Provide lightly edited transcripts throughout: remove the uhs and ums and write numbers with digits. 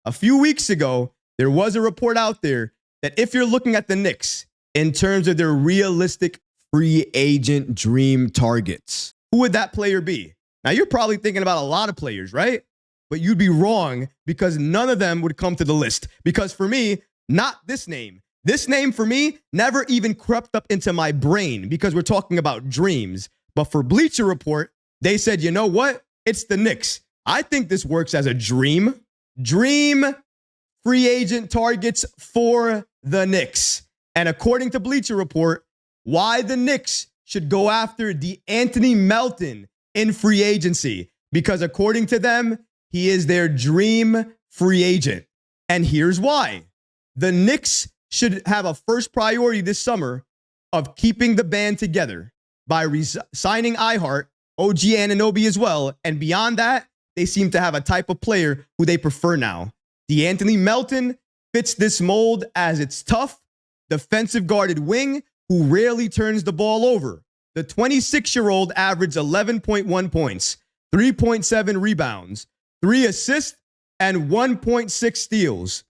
a few weeks ago, there was a report out there that if you're looking at the Knicks in terms of their realistic free agent dream targets, who would that player be? Now, you're probably thinking about a lot of players, right? But you'd be wrong because none of them would come to the list. Because for me, not this name. This name for me never even crept up into my brain because we're talking about dreams. But for Bleacher Report, they said, you know what? It's the Knicks. I think this works as a dream. Dream free agent targets for the Knicks. And according to Bleacher Report, why the Knicks should go after De'Anthony Melton in free agency. Because according to them, he is their dream free agent. And here's why. The Knicks should have a first priority this summer of keeping the band together by signing iHeart, OG Anunoby as well. And beyond that, they seem to have a type of player who they prefer now. De'Anthony Melton fits this mold as its tough, defensive guarded wing who rarely turns the ball over. The 26-year-old averaged 11.1 points, 3.7 rebounds, 3 assists, and 1.6 steals,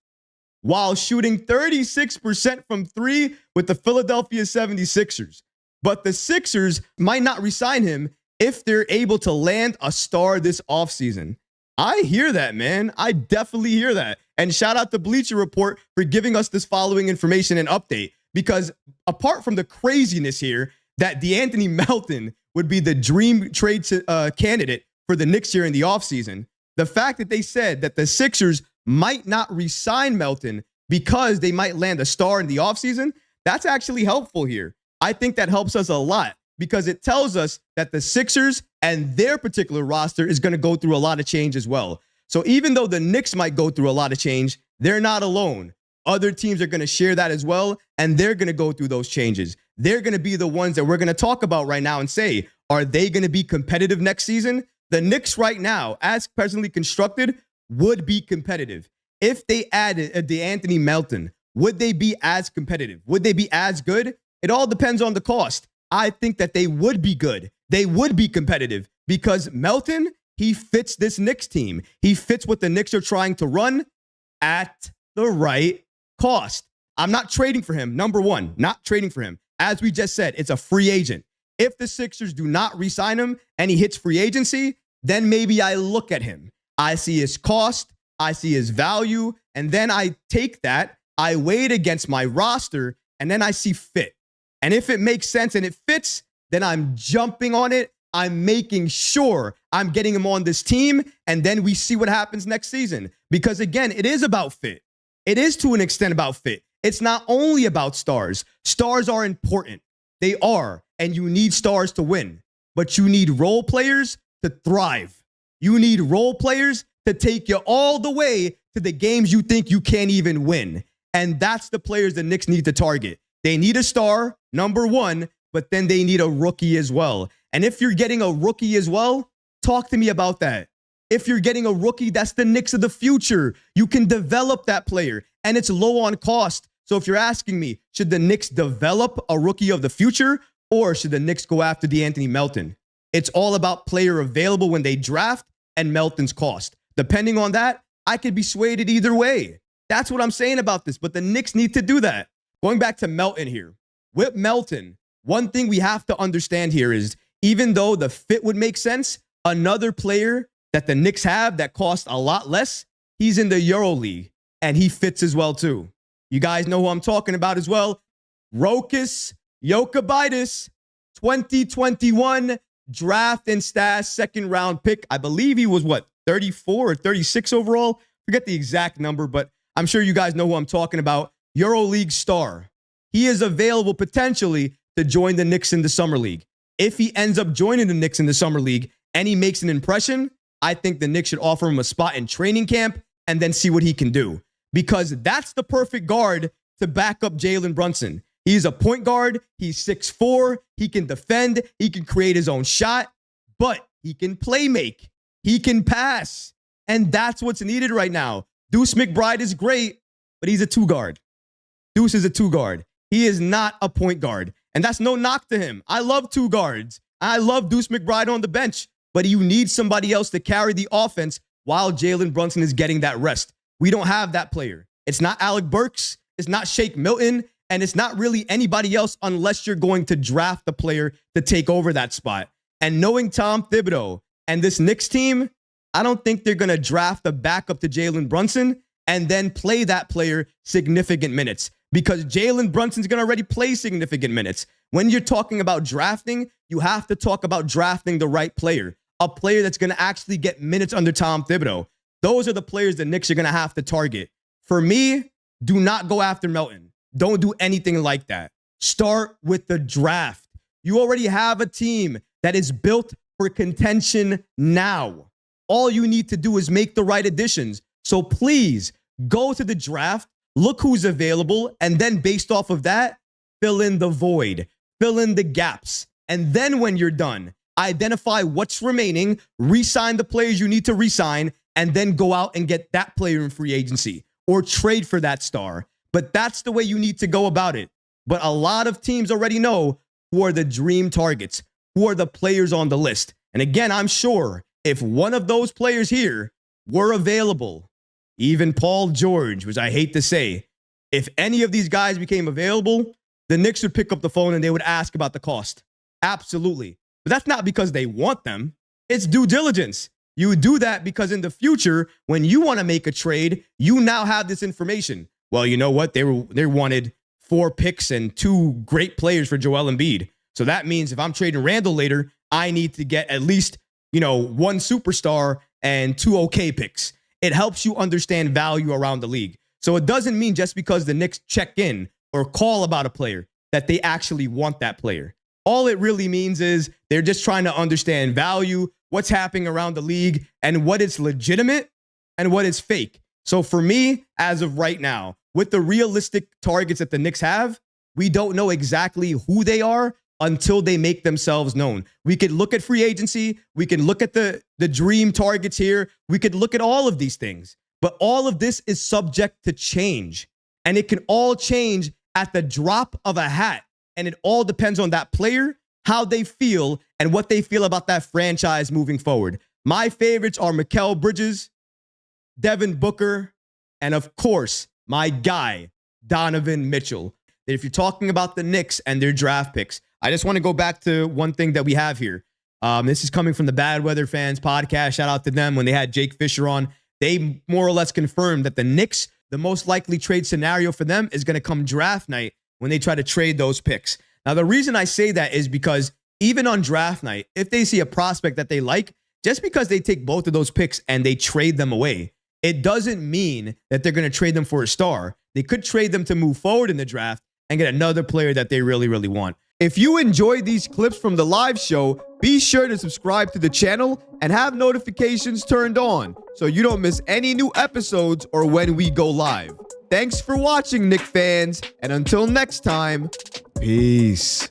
while shooting 36% from 3 with the Philadelphia 76ers. But the Sixers might not re-sign him if they're able to land a star this offseason. I hear that, man. I definitely hear that. And shout out to Bleacher Report for giving us this following information and update. Because apart from the craziness here, that De'Anthony Melton would be the dream trade candidate for the Knicks here in the offseason, the fact that they said that the Sixers might not re-sign Melton because they might land a star in the offseason, that's actually helpful here. I think that helps us a lot because it tells us that the Sixers and their particular roster is going to go through a lot of change as well. So even though the Knicks might go through a lot of change, they're not alone. Other teams are going to share that as well, and they're going to go through those changes. They're going to be the ones that we're going to talk about right now and say, are they going to be competitive next season? The Knicks right now, as presently constructed, would be competitive. If they added a De'Anthony Melton, would they be as competitive? Would they be as good? It all depends on the cost. I think that they would be good. They would be competitive because Melton, he fits this Knicks team. He fits what the Knicks are trying to run at the right cost. I'm not trading for him. Number one, not trading for him. As we just said, it's a free agent. If the Sixers do not re-sign him and he hits free agency, then maybe I look at him. I see his cost, I see his value, and then I take that, I weigh it against my roster, and then I see fit. And if it makes sense and it fits, then I'm jumping on it. I'm making sure I'm getting him on this team, and then we see what happens next season. Because again, it is about fit. It is to an extent about fit. It's not only about stars. Stars are important. They are, and you need stars to win. But you need role players to thrive. You need role players to take you all the way to the games you think you can't even win. And that's the players the Knicks need to target. They need a star, number one, but then they need a rookie as well. And if you're getting a rookie as well, talk to me about that. If you're getting a rookie, that's the Knicks of the future. You can develop that player, and it's low on cost. So if you're asking me, should the Knicks develop a rookie of the future, or should the Knicks go after De'Anthony Melton? It's all about player available when they draft and Melton's cost. Depending on that, I could be swayed either way. That's what I'm saying about this, but the Knicks need to do that. Going back to Melton here. With Melton, one thing we have to understand here is even though the fit would make sense, another player that the Knicks have that costs a lot less, he's in the EuroLeague, and he fits as well too. You guys know who I'm talking about as well. Rokas, Jokubaitis, 2021 draft and stash second round pick. I believe he was, 34 or 36 overall? Forget the exact number, but I'm sure you guys know who I'm talking about. EuroLeague star. He is available potentially to join the Knicks in the Summer League. If he ends up joining the Knicks in the Summer League and he makes an impression, I think the Knicks should offer him a spot in training camp and then see what he can do. Because that's the perfect guard to back up Jalen Brunson. He's a point guard. He's 6'4". He can defend. He can create his own shot. But he can play make. He can pass. And that's what's needed right now. Deuce McBride is great, but he's a two-guard. Deuce is a two-guard. He is not a point guard. And that's no knock to him. I love two guards. I love Deuce McBride on the bench. But you need somebody else to carry the offense while Jalen Brunson is getting that rest. We don't have that player. It's not Alec Burks. It's not Shake Milton. And it's not really anybody else unless you're going to draft the player to take over that spot. And knowing Tom Thibodeau and this Knicks team, I don't think they're going to draft a backup to Jalen Brunson and then play that player significant minutes, because Jalen Brunson's going to already play significant minutes. When you're talking about drafting, you have to talk about drafting the right player, a player that's going to actually get minutes under Tom Thibodeau. Those are the players the Knicks are going to have to target. For me, do not go after Melton. Don't do anything like that. Start with the draft. You already have a team that is built for contention now. All you need to do is make the right additions. So please go to the draft, look who's available, and then based off of that, fill in the void, fill in the gaps. And then when you're done, identify what's remaining, re-sign the players you need to re-sign, and then go out and get that player in free agency or trade for that star. But that's the way you need to go about it. But a lot of teams already know who are the dream targets, who are the players on the list. And again, I'm sure if one of those players here were available, even Paul George, which I hate to say, if any of these guys became available, the Knicks would pick up the phone and they would ask about the cost. Absolutely. But that's not because they want them. It's due diligence. You do that because in the future, when you want to make a trade, you now have this information. Well, you know what? They wanted 4 picks and 2 great players for Joel Embiid. So that means if I'm trading Randall later, I need to get at least, 1 superstar and 2 okay picks. It helps you understand value around the league. So it doesn't mean just because the Knicks check in or call about a player that they actually want that player. All it really means is they're just trying to understand value, what's happening around the league, and what is legitimate and what is fake. So for me, as of right now, with the realistic targets that the Knicks have, we don't know exactly who they are until they make themselves known. We could look at free agency. We can look at the dream targets here. We could look at all of these things. But all of this is subject to change. And it can all change at the drop of a hat. And it all depends on that player, how they feel, and what they feel about that franchise moving forward. My favorites are Mikal Bridges, Devin Booker, and of course, my guy, Donovan Mitchell. If you're talking about the Knicks and their draft picks, I just want to go back to one thing that we have here. This is coming from the Bad Weather Fans podcast. Shout out to them when they had Jake Fisher on. They more or less confirmed that the Knicks, the most likely trade scenario for them is going to come draft night when they try to trade those picks. Now, the reason I say that is because even on draft night, if they see a prospect that they like, just because they take both of those picks and they trade them away, it doesn't mean that they're going to trade them for a star. They could trade them to move forward in the draft and get another player that they really, really want. If you enjoyed these clips from the live show, be sure to subscribe to the channel and have notifications turned on so you don't miss any new episodes or when we go live. Thanks for watching, Knicks fans, and until next time, peace.